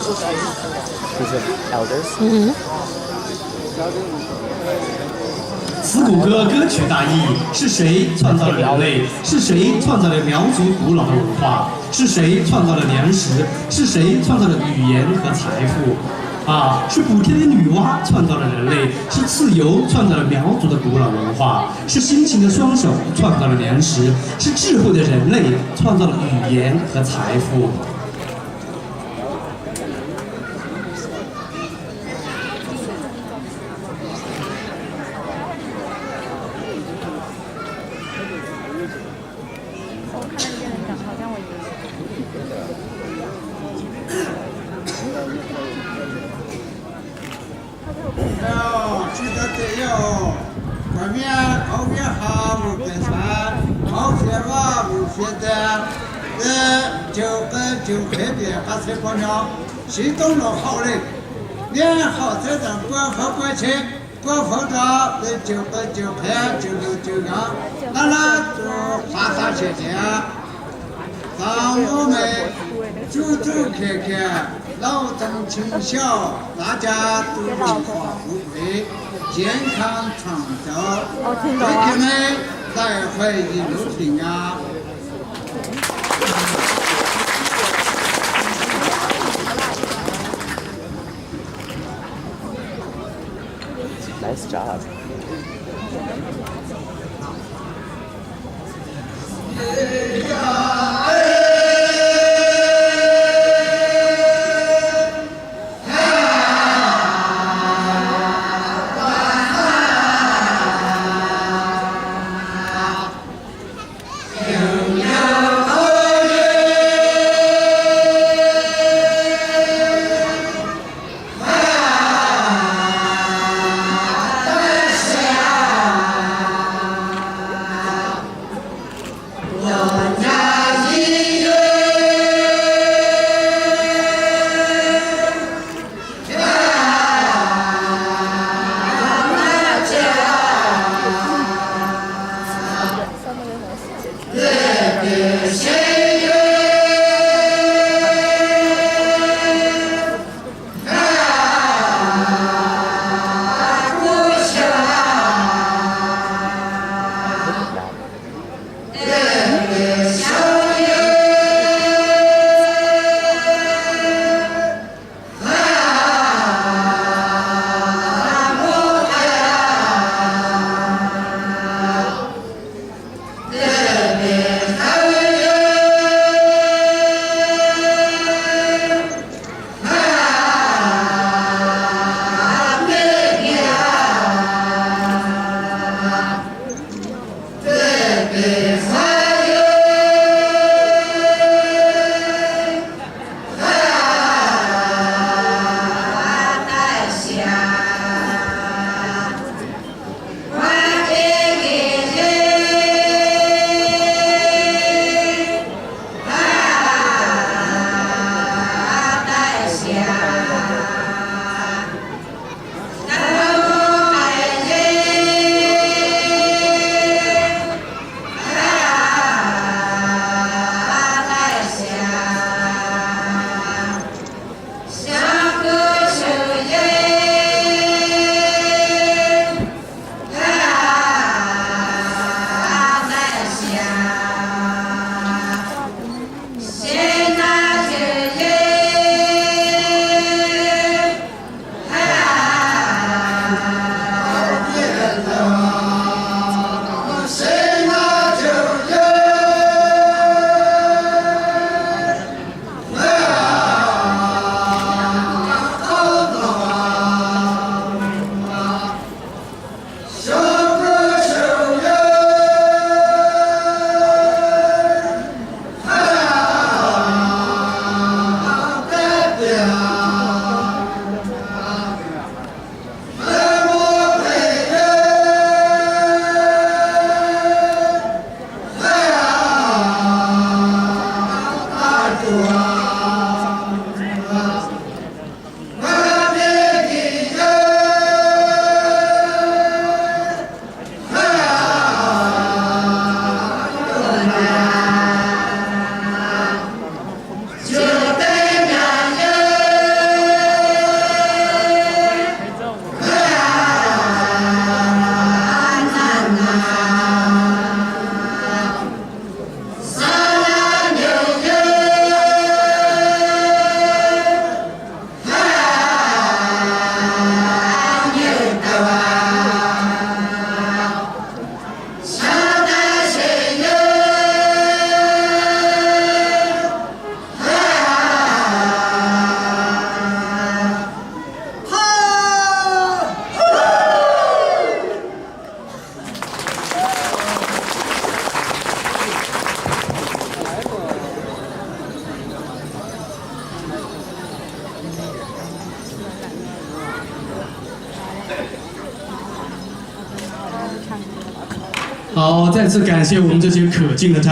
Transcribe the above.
These are elders. 此谷歌歌曲大意：是谁创造了人类？是谁创造了苗族古老的文化？是谁创造了粮食？是谁创造了语言和财富？是补天的女娲创造了人类，是蚩尤创造了苗族的古老文化，是辛勤的双手创造了粮食，是智慧的人类创造了语言和财富。记得得要，外面后面哈无跟船，好学吧无学的，就海边还才过了，行动了好嘞，连好在咱国和国情，国风的就拍就让，那就哈哈谢谢，让我们走走看看。老中青小，大家都文化富贵，健康长寿，给你们来回一路平安。Nice job. 好，再次感谢我们这些可敬的战